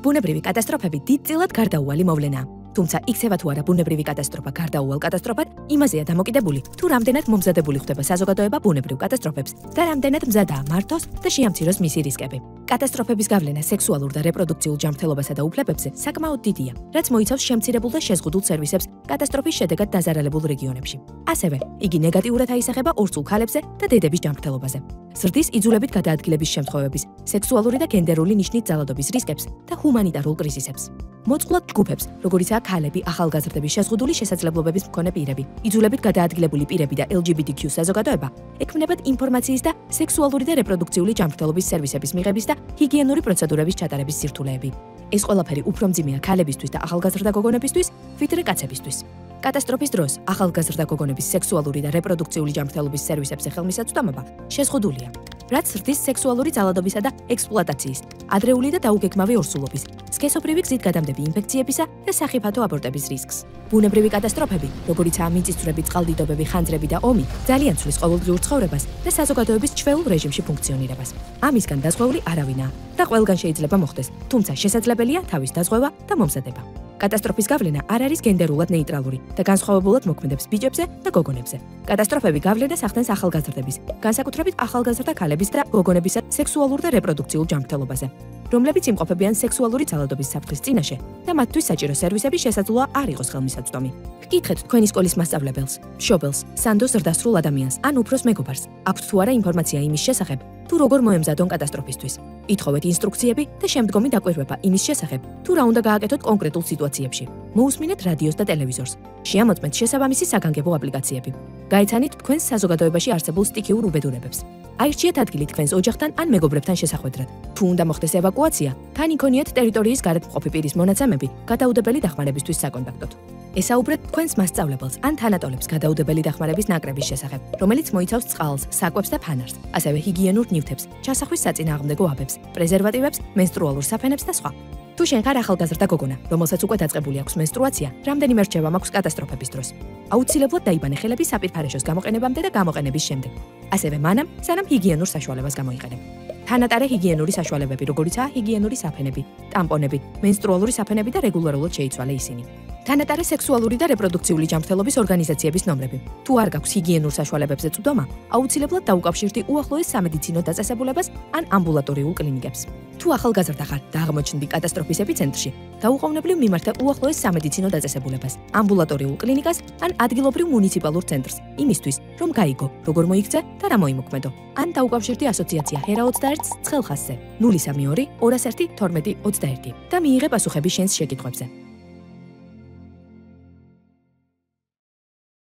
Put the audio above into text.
ბუნებრივი კატასტროფები დიდწილად გარდაუვალი მოვლენაა. თუმცა იქცევა თუ არა ბუნებრივი კატასტროფა გარდაუვალ კატასტროფად, იმაზეა დამოკიდებული, თუ რამდენად მომზადებული ხდება საზოგადოება ბუნებრივ კატასტროფებს და რამდენად მზადაა მართოს და შეამციროს მისი რისკები. კატასტროფების გავლენა სექსუალურ და რეპროდუქციულ ჯანმრთელობასა და უფლებებზე საკმაოდ დიდია, რაც მოიცავს შემცირებულ და შეზღუდულ სერვისებს კატასტროფის შედეგად დაზარალებულ რეგიონებში. ასევე, იგი ნეგატიურად აისახება ორსულ ქალებზე და დედების ჯანმრთელობაზე. ზრდის იძულებით გადაადგილების შემთხვევების, სექსუალური და გენდერული ნიშნით ძალადობის რისკებს და ჰუმანიტარულ კრიზისებს. მოწყვლად ჯგუფებს, როგორიცაა ქალები, ახალგაზრდების შეზღუდული შესაძლებლობების მქონე პირები, იძულებით გადაადგილებული პირები და LGBTQ საზოგადოება, ექმნებათ ინფორმაციის და სექსუალური და რეპროდუქციული ჯანმრთელობის სერვისების მიღების და ჰიგიენური პროცედურების ჩატარების სირთულეები. ეს ყველაფერი უფრო მძიმეა ქალებისთვის და ახალგაზრდა გოგონებისთვის, ვიდრე კაცებისთვის. კატასტროფის დროს ახალგაზრდა გოგონების სექსუალური და რეპროდუქციული ჯანმრთელობის სერვისებზე ხელმისაწვდომობა შეზღუდულია. რაც ზრდის სექსუალური ძალადობისა და ექსპლუატაციის, ადრეული და დაუგეგმავი ორსულობის, სქესობრივი გზით გადამდები ინფექციებისა და სახიფათო აბორტების რისკს. ბუნებრივი კატასტროფები, როგორიცაა მიწისძვრები, წყალდიდობები, ხანძრები და ომი, ძალიან ცვლის ყოველდღიურ ცხოვრებას და საზოგადოების ჩვეულ რეჟიმში ფუნქციონირებას. ამისგან დაზღვეული არავინაა და ყველგან შეიძლება მოხდეს, თუმცა შესაძლებელია თავის დაზღვევა და მომზადება. კატასტროფის გავლენა არ არის გენდერულად ნეიტრალური და განსხვავებულად მოქმედებს ბიჭებზე და გოგონებზე. კატასტროფები გავლენას ახდენს ახალგაზრდების, განსაკუთრებით ახალგაზრდა ქალების და გოგონების სექსუალურ და რეპროდუქციულ ჯანმრთელობაზე, რომლებიც იმყოფებიან სექსუალური ძალადობის საფრთხის წინაშე და მათთვის საჭირო სერვისების შესაძლოა არ იყოს ხელმისაწვდომი. გკითხეთ თქვენი სკოლის მასწავლებელს, მშობელს, სანდო ზრდასრულ ადამიანს ან უფროს მეგობარს, აქვთ თუ არა ინფორმაცია იმის შესახებ, თუ როგორ მოემზადონ კატასტროფისთვის. ითხოვეთ ინსტრუქციები და შემდგომი დაკვირვება იმის შესახებ, თუ რა უნდა გააკეთოთ კონკრეტულ სიტუაციებში. მოусმინეთ რადიოს და ტელევიზორს. შეამოწმეთ შესაბამისი საგანგებო აპლიკაციები. გაეცანით თქვენს საზოგადოებაში არსებულ სტიქიურ უბედურებებს. აირჩიეთ ადგილი თქვენს ოჯახთან ან მეგობრებთან შესახვედრად. თუ უნდა მოხდეს ევაკუაცია, თან იქონიეთ ტერიტორიის გარეთ მყოფი პირის მონაცემები გადაუდებელი დახმარებისთვის საკონტაქტოდ. ესაუბრეთ თქვენს მასწავლებელს ან თანატოლებს გადაუდებელი დახმარების ნაკრების შესახებ, რომელიც მოიცავს წყალს, საკვებს და ფანარს, ასევე ჰიგიენურ ნივთებს, ჩასახვის საწინააღმდეგო აბებს, პრეზერვატივებს, მენსტრუალურ საფენებს და სხვა. თუ შენ ხარ ახალგაზრდა გოგონა, რომელსაც უკვე დაწყებული აქვს მენსტრუაცია, რამდენიმე რჩევა მაქვს კატასტროფების დროს. აუცილებლად დაიბანე ხელები საპირფარეშოს გამოყენებამდე და გამოყენების შემდეგ. ასევე მანამ, სანამ ჰიგიენურ საშუალებას გამოიყენებ. თანატარე ჰიგიენური საშუალებები, როგორიცაა ჰიგიენური საფენები, ტამპონები, მენსტრუალური საფენები და რეგულარულად შეიცვალე ისინი. თანატარე სექსუალური და რეპროდუქციული ჯანმრთელობის ორგანიზაციების ნომრები. თუ არ გაქვს ჰიგიენურ საშუალებებზე წვდომა, აუცილებლად დაუკავშირდი უახლოეს სამედიცინო დაწესებულებას ან ამბულატორიულ კლინიკებს. თუ ახალგაზრდა ხარ და აღმოჩნდი კატასტროფის ეპიცენტრში, დაუყოვნებლივ მიმართე უახლოეს სამედიცინო დაწესებულებას, ამბულატორიულ კლინიკას ან ადგილობრივ მუნიციპალურ ცენტრს, იმისთვის, რომ გაიგო, როგორ მოიქცე და რა მოიმოქმედო. ან დაუკავშირდი ასოციაცია HERA 21-ს ცხელ ხაზზე 032 201 12 21 და მიიღე პასუხები შენს შეკითხვებზე.